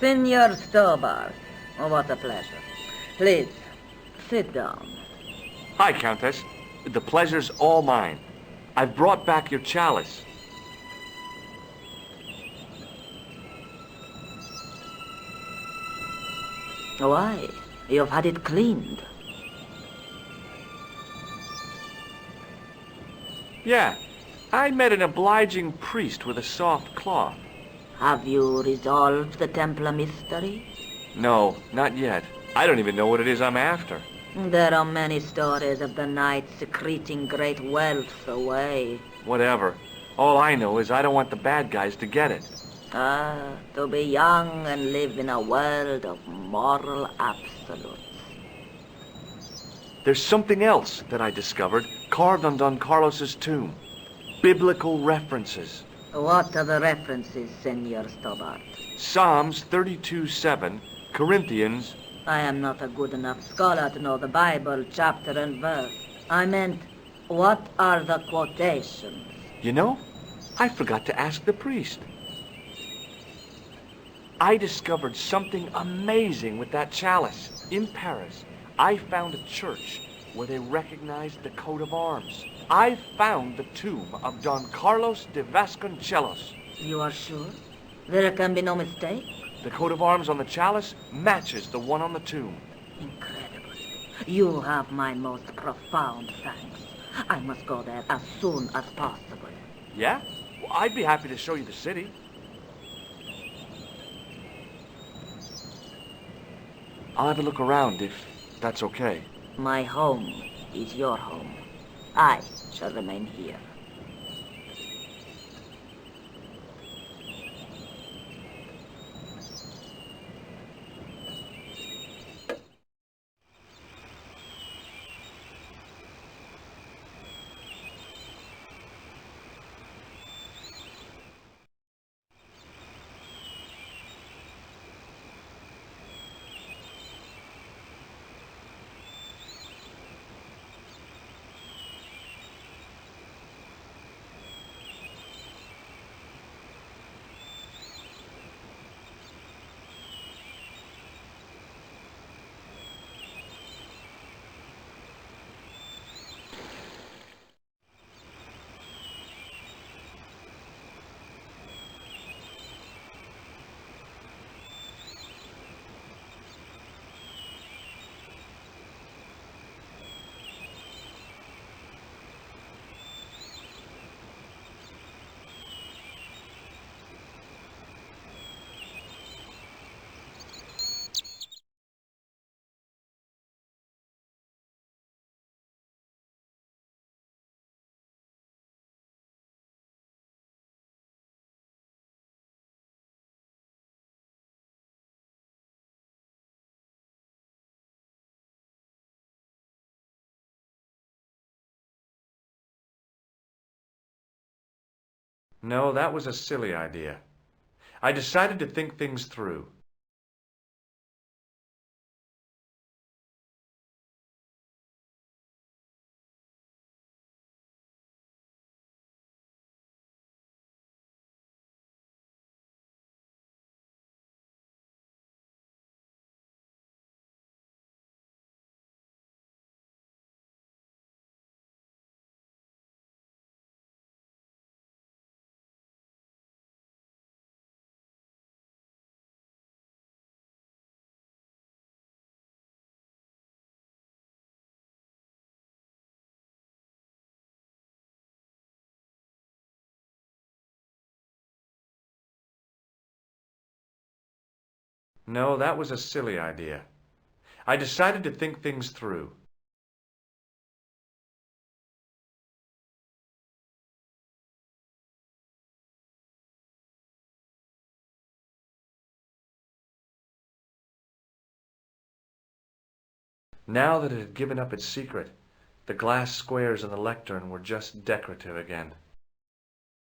Senor Stobbart. Oh, what a pleasure. Please, sit down. Hi, Countess. The pleasure's all mine. I've brought back your chalice. Why? You've had it cleaned. Yeah, I met an obliging priest with a soft cloth. Have you resolved the Templar mystery? No, not yet. I don't even know what it is I'm after. There are many stories of the Knights secreting great wealth away. Whatever. All I know is I don't want the bad guys to get it. To be young and live in a world of moral absolutes. There's something else that I discovered carved on Don Carlos's tomb. Biblical references. What are the references, Senor Stobbart? Psalms 32:7, Corinthians. I am not a good enough scholar to know the Bible chapter and verse. I meant, what are the quotations? You know, I forgot to ask the priest. I discovered something amazing with that chalice. In Paris, I found a church where they recognized the coat of arms. I found the tomb of Don Carlos de Vasconcellos. You are sure? There can be no mistake? The coat of arms on the chalice matches the one on the tomb. Incredible. You have my most profound thanks. I must go there as soon as possible. Yeah? Well, I'd be happy to show you the city. I'll have a look around if that's okay. My home is your home. I shall remain here. No, that was a silly idea. I decided to think things through. No, that was a silly idea. I decided to think things through. Now that it had given up its secret, the glass squares in the lectern were just decorative again.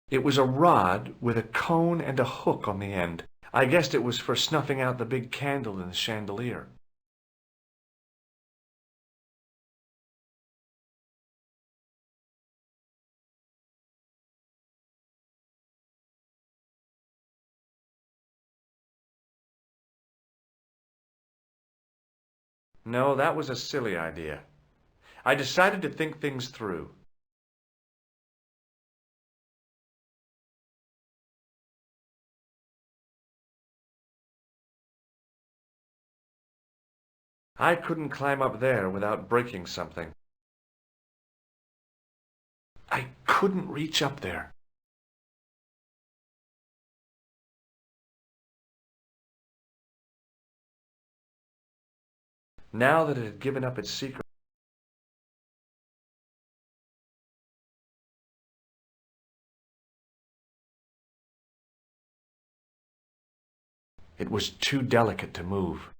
It was a rod with a cone and a hook on the end. I guessed it was for snuffing out the big candle in the chandelier. No, that was a silly idea. I decided to think things through. I couldn't climb up there without breaking something. I couldn't reach up there. Now that it had given up its secret, it was too delicate to move.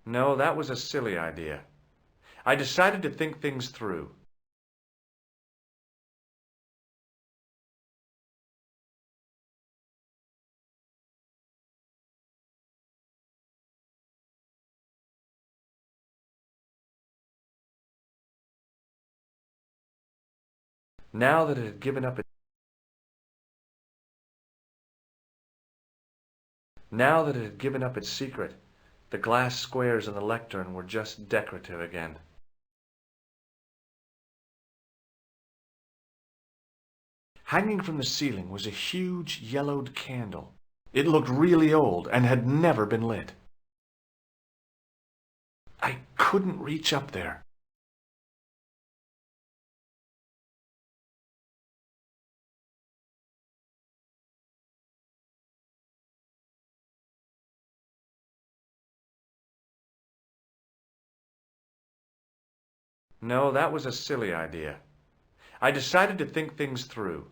No, that was a silly idea. I decided to think things through. Now that it had given up its secret, the glass squares in the lectern were just decorative again. Hanging from the ceiling was a huge yellowed candle. It looked really old and had never been lit. I couldn't reach up there. No, that was a silly idea. I decided to think things through.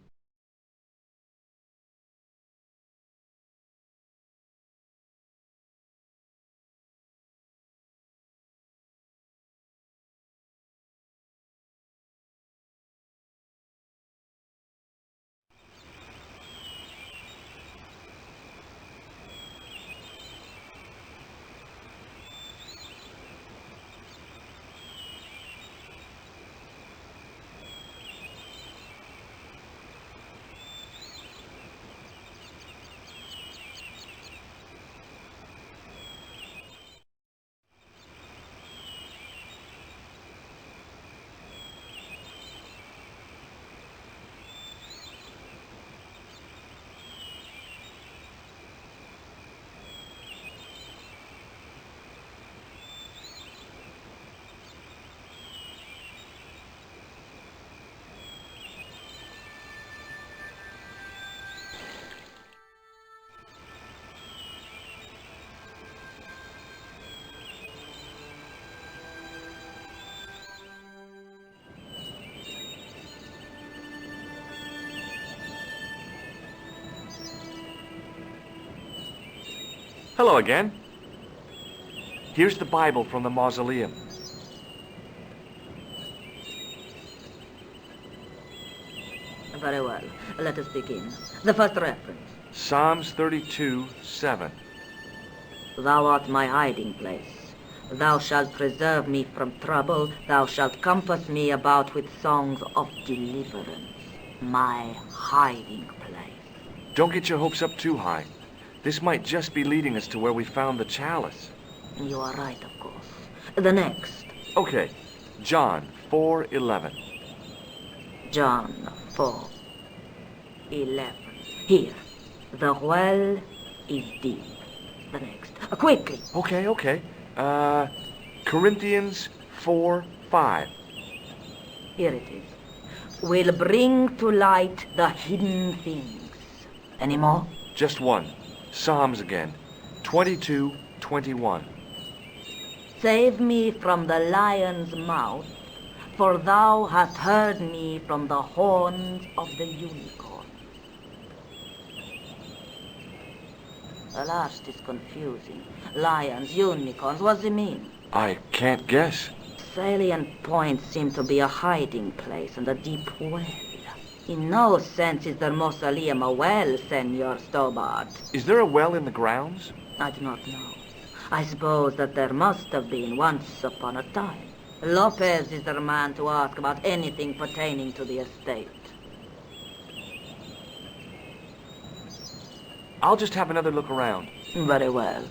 Hello again. Here's the Bible from the Mausoleum. Very well. Let us begin. The first reference. Psalms 32:7. Thou art my hiding place. Thou shalt preserve me from trouble. Thou shalt compass me about with songs of deliverance. My hiding place. Don't get your hopes up too high. This might just be leading us to where we found the chalice. You are right, of course. The next. Okay, John 4:11. John 4:11. Here. The well is deep. The next. Quickly. Okay. Corinthians 4:5. Here it is. Will bring to light the hidden things. Any more? Just one. Psalms again. 22:21. Save me from the lion's mouth, for thou hast heard me from the horns of the unicorn. Alas, 'tis confusing. Lions, unicorns, what's it mean? I can't guess. Salient points seem to be a hiding place and a deep well. In no sense is the Mausoleum a well, Senor Stobbart. Is there a well in the grounds? I do not know. I suppose that there must have been once upon a time. Lopez is the man to ask about anything pertaining to the estate. I'll just have another look around. Very well.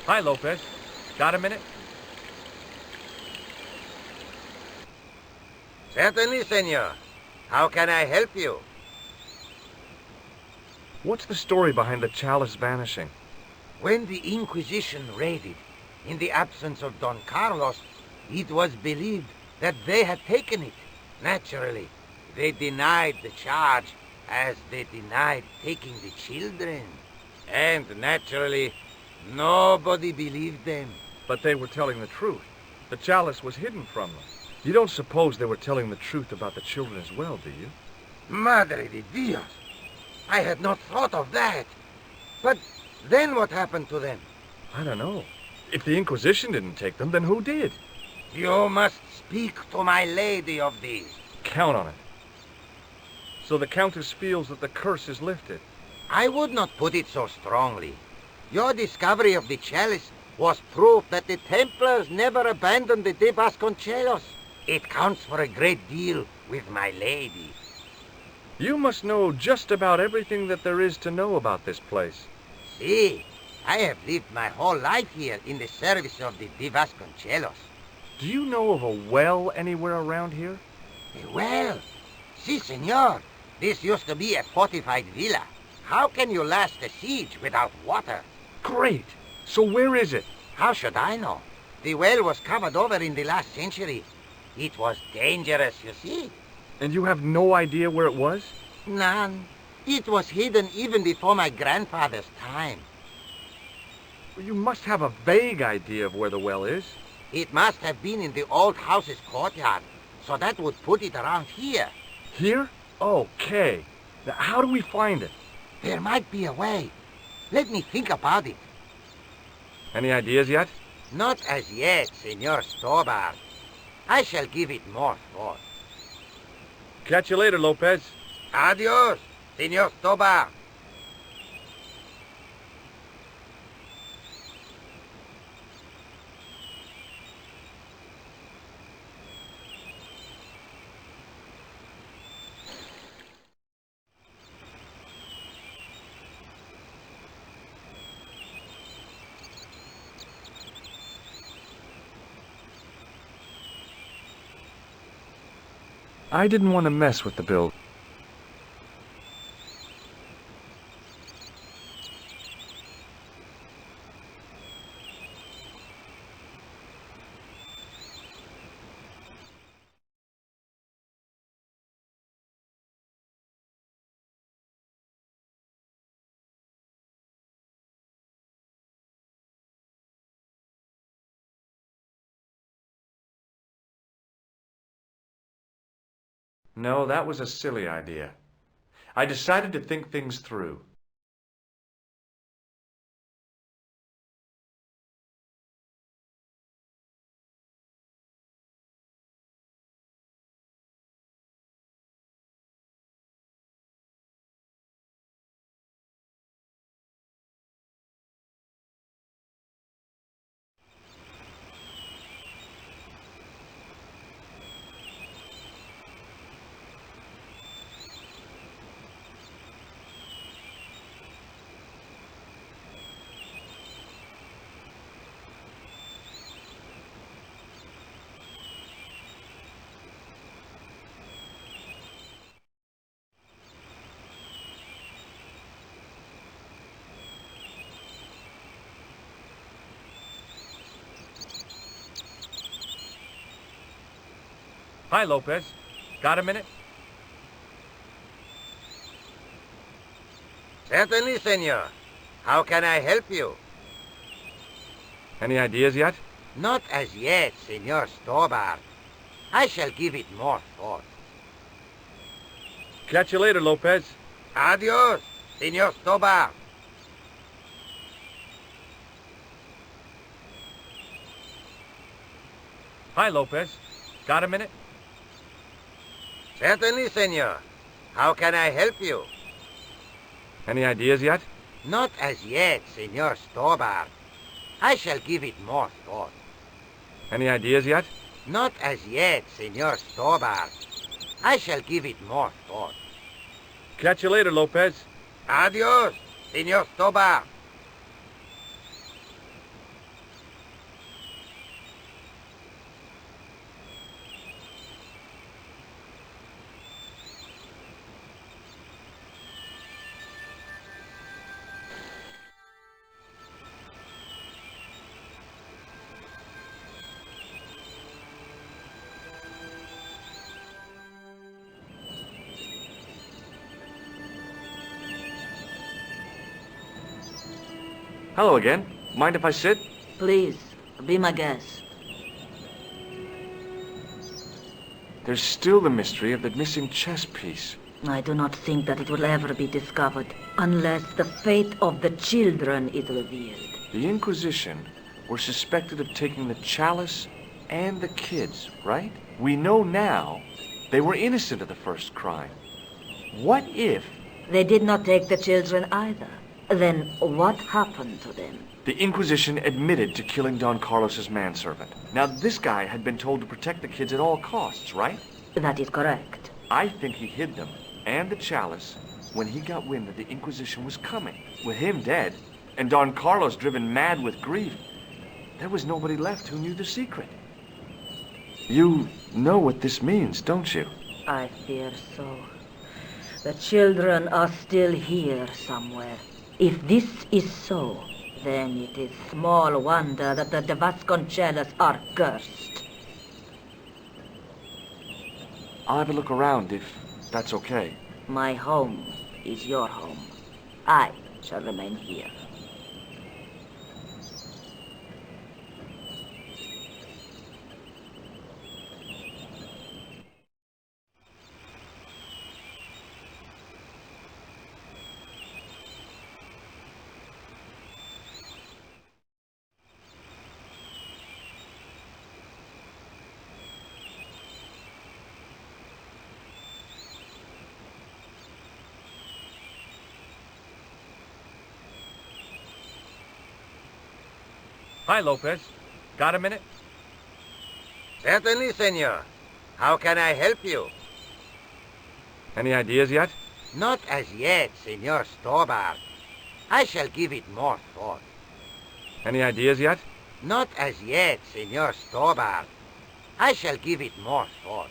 Hi, Lopez. Got a minute? Certainly, senor. How can I help you? What's the story behind the chalice vanishing? When the Inquisition raided, in the absence of Don Carlos, it was believed that they had taken it. Naturally, they denied the charge as they denied taking the children. And naturally, nobody believed them. But they were telling the truth. The chalice was hidden from them. You don't suppose they were telling the truth about the children as well, do you? Madre de Dios! I had not thought of that. But then what happened to them? I don't know. If the Inquisition didn't take them, then who did? You must speak to my lady of this. Count on it. So the Countess feels that the curse is lifted. I would not put it so strongly. Your discovery of the chalice was proof that the Templars never abandoned the de Vasconcellos. It counts for a great deal with my lady. You must know just about everything that there is to know about this place. See, I have lived my whole life here in the service of the de Vasconcellos. Do you know of a well anywhere around here? A well? Si, senor. This used to be a fortified villa. How can you last a siege without water? Great! So where is it? How should I know? The well was covered over in the last century. It was dangerous, you see. And you have no idea where it was? None. It was hidden even before my grandfather's time. Well, you must have a vague idea of where the well is. It must have been in the old house's courtyard, so that would put it around here. Here? Okay. Now, how do we find it? There might be a way. Let me think about it. Any ideas yet? Not as yet, Senor Stobbart. I shall give it more thought. Catch you later, Lopez. Adios, Senor Stobbart. I didn't want to mess with the build. No, that was a silly idea. I decided to think things through. Hi, Lopez. Got a minute? Certainly, senor. How can I help you? Any ideas yet? Not as yet, Senor Stobbart. I shall give it more thought. Catch you later, Lopez. Adios, Senor Stobbart. Hi, Lopez. Got a minute? Certainly, senor. How can I help you? Any ideas yet? Not as yet, Senor Stobbart. I shall give it more thought. Any ideas yet? Not as yet, Senor Stobbart. I shall give it more thought. Catch you later, Lopez. Adios, Senor Stobbart. Hello again. Mind if I sit? Please, be my guest. There's still the mystery of the missing chess piece. I do not think that it will ever be discovered unless the fate of the children is revealed. The Inquisition were suspected of taking the chalice and the kids, right? We know now they were innocent of the first crime. What if They did not take the children either. Then what happened to them? the Inquisition admitted to killing Don Carlos's manservant? Now, this guy had been told to protect the kids at all costs, right? That is correct. I think he hid them and the chalice when he got wind that the Inquisition was coming. With him dead, and Don Carlos driven mad with grief, there was nobody left who knew the secret. You know what this means, don't you? I fear so. The children are still here somewhere. If this is so, then it is small wonder that the Vasconcellos are cursed. I'll have a look around if that's okay. My home is your home. I shall remain here. Hi, Lopez. Got a minute? Certainly, senor. How can I help you? Any ideas yet? Not as yet, Senor Stobbart. I shall give it more thought. Any ideas yet? Not as yet, Senor Stobbart. I shall give it more thought.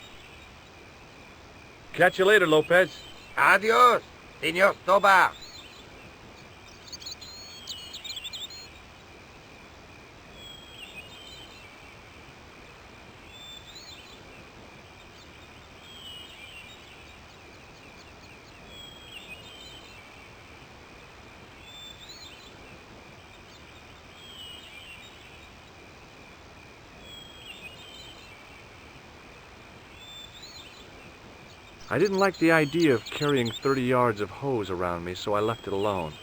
Catch you later, Lopez. Adios, Senor Stobbart. I didn't like the idea of carrying 30 yards of hose around me, so I left it alone.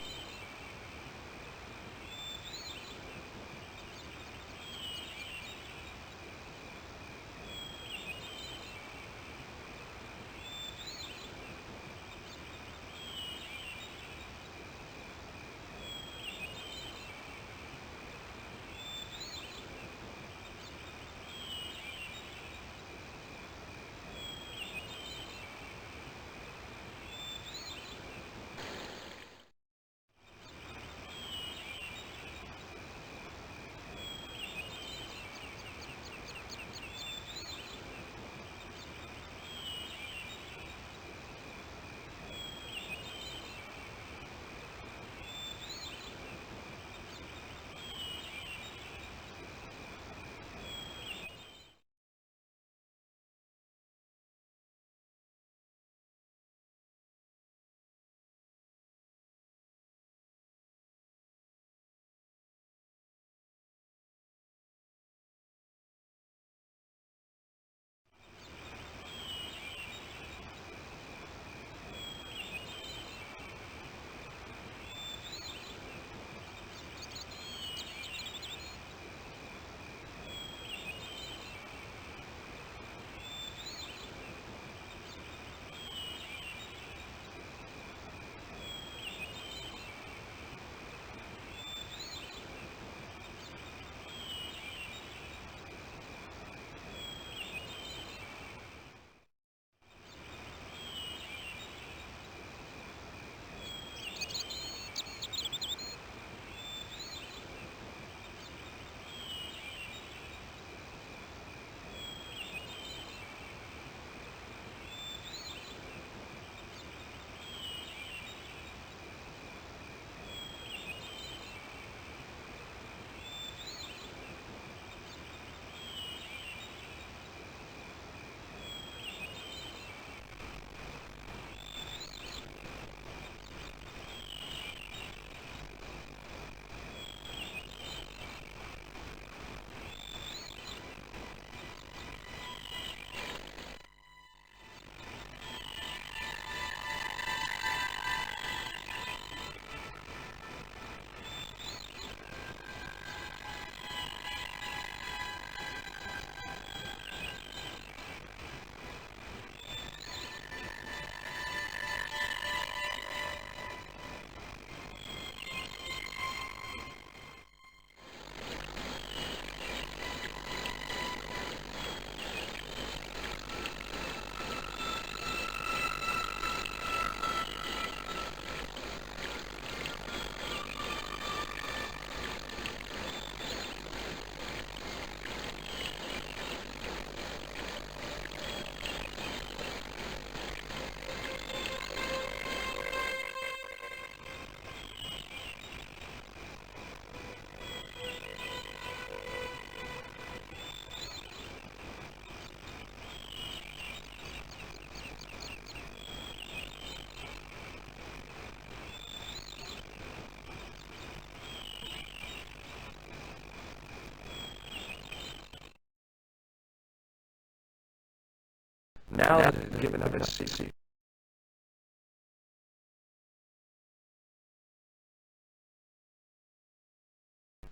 Now that it had given up its secret.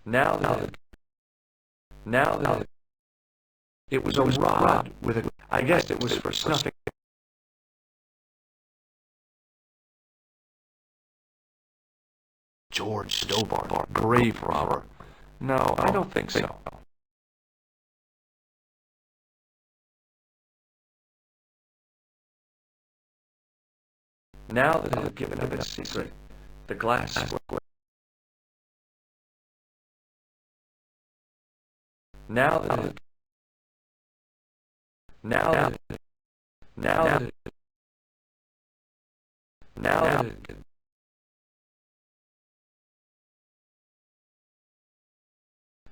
Now that it was a rod with a, I guess it was for snuffing. George Stobbart, grave robber. No, I don't think so. Now that it had given up its secret, the glass square. Now that it, now that it, now that it, now that it,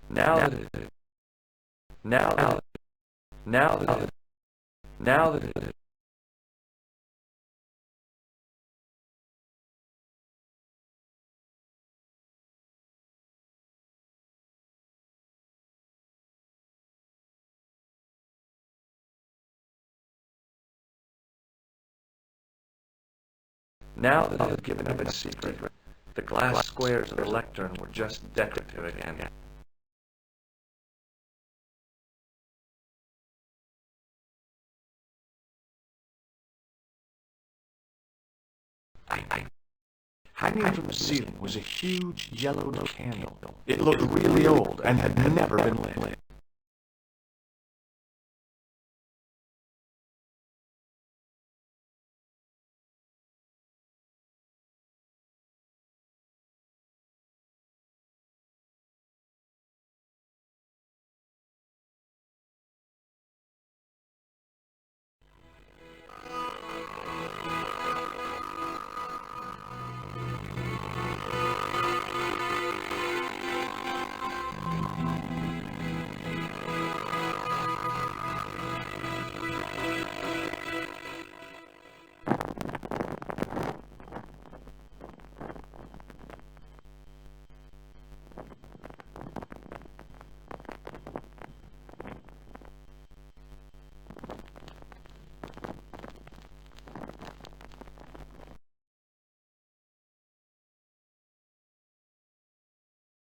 now that it, now that it, now that it, now that it, now that it had given up its secret, the glass squares of the lectern were just decorative again. Hanging from the ceiling was a huge yellowed candle. It looked really old and had never been lit.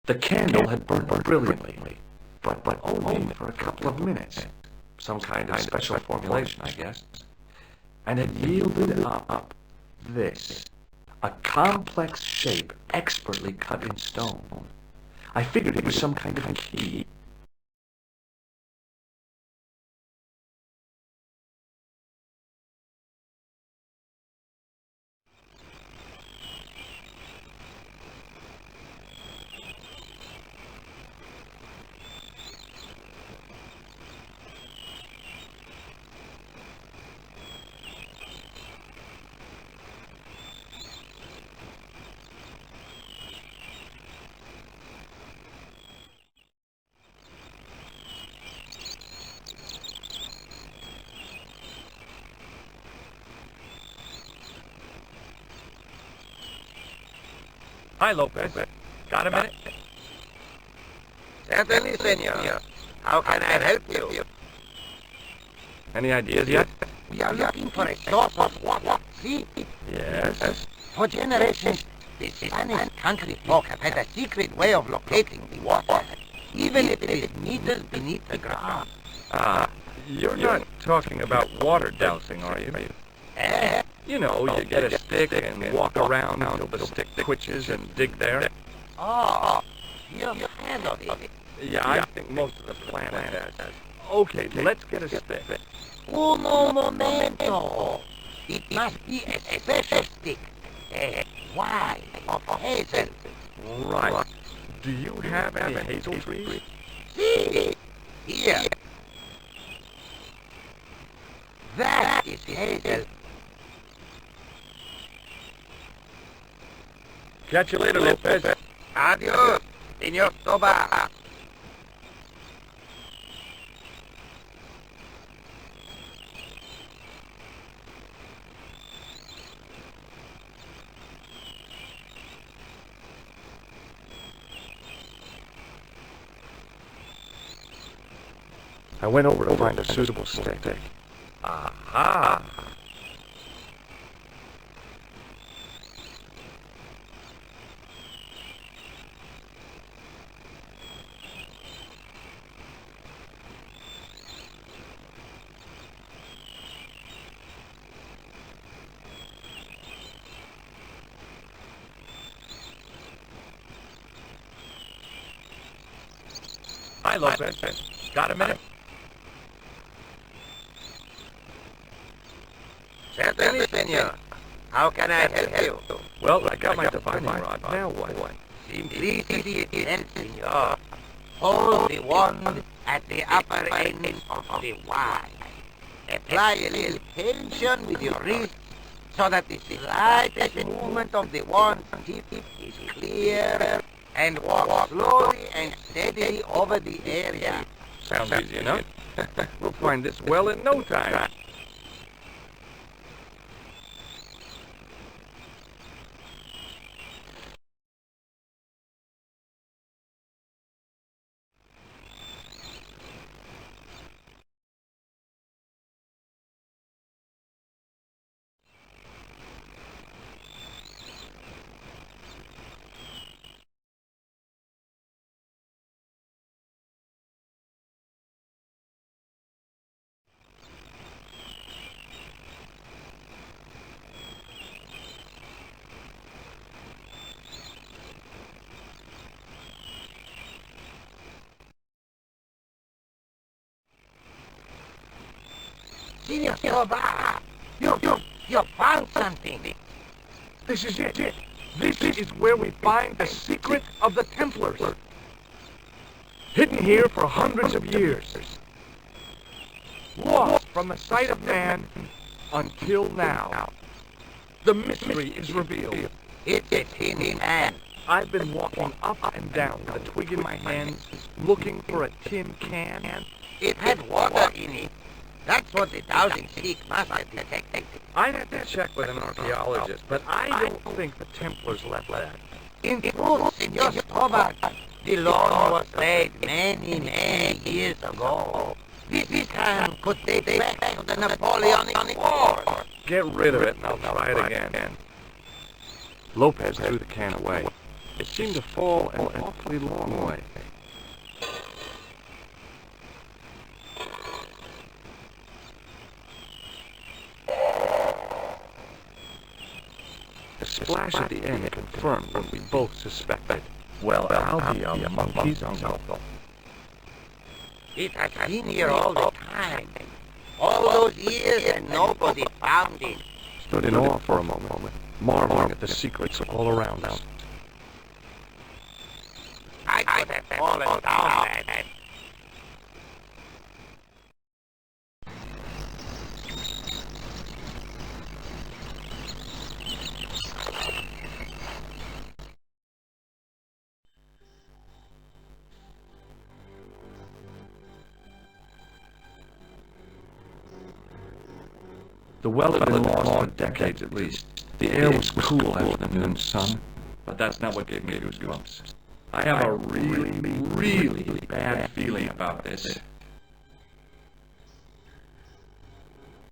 The candle had burned brilliantly, but only for a couple of minutes. Some kind of special formulation, I guess. And had yielded up this, a complex shape expertly cut in stone. I figured it was some kind of key. Hi, Lopez. Got a minute? Certainly, senor. How can I help you? Any ideas yet? We are looking for a source of water. See? Yes. For generations, the Spanish country folk have had a secret way of locating the water, even if it is meters beneath the ground. You're not talking about water dousing, are you? You know, you get a stick and walk around until the stick twitches and dig there. Oh, you've heard of it. Yeah, I think most of the planet has. Okay, let's get a stick. Uno momento. It must be a special stick. Why? Of hazel. Right. Do you have any hazel trees? See? Here. That is hazel. Catch you later, Lopez. Adios, Senor Stobbart. I went over to find a suitable stick. Aha! Hi, Lopez. Got a minute? Certainly, senor. How can I help you? Well, I got my divining rod. Now what? Simplicity is, senor. Hold the wand at the upper end of the wand. Apply a little tension with your wrist so that the slightest movement of the wand tip is clear, and walk slowly and steadily over the area. Sounds easy enough. We'll find this well in no time. Senor Stobbart, you found something. This is it. This is where we find the secret of the Templars. Hidden here for hundreds of years. Lost from the sight of man until now. The mystery is revealed. It's a tin can. I've been walking up and down with a twig in my hands, looking for a tin can. It had water in it. That's what the dowsing stick must have detected. I'd have to check with an archaeologist, but I don't think the Templars left that. In truth, Senor Stobbart, the law was laid many years ago. This can could date back to the Napoleonic Wars. Get rid of it and I'll try it again. Lopez threw the can away. It seemed to fall an awfully long way. The splash at the end confirmed what we both suspected. Well, I'll be a monkey's uncle. It has been here all the time. All those years and nobody found it. Stood in awe for a moment, marveling at the secrets all around us. I could have fallen down and... The well had been lost for decades at least. The air was cool after the noon sun, but that's not what gave me goosebumps. I have a really bad feeling about this.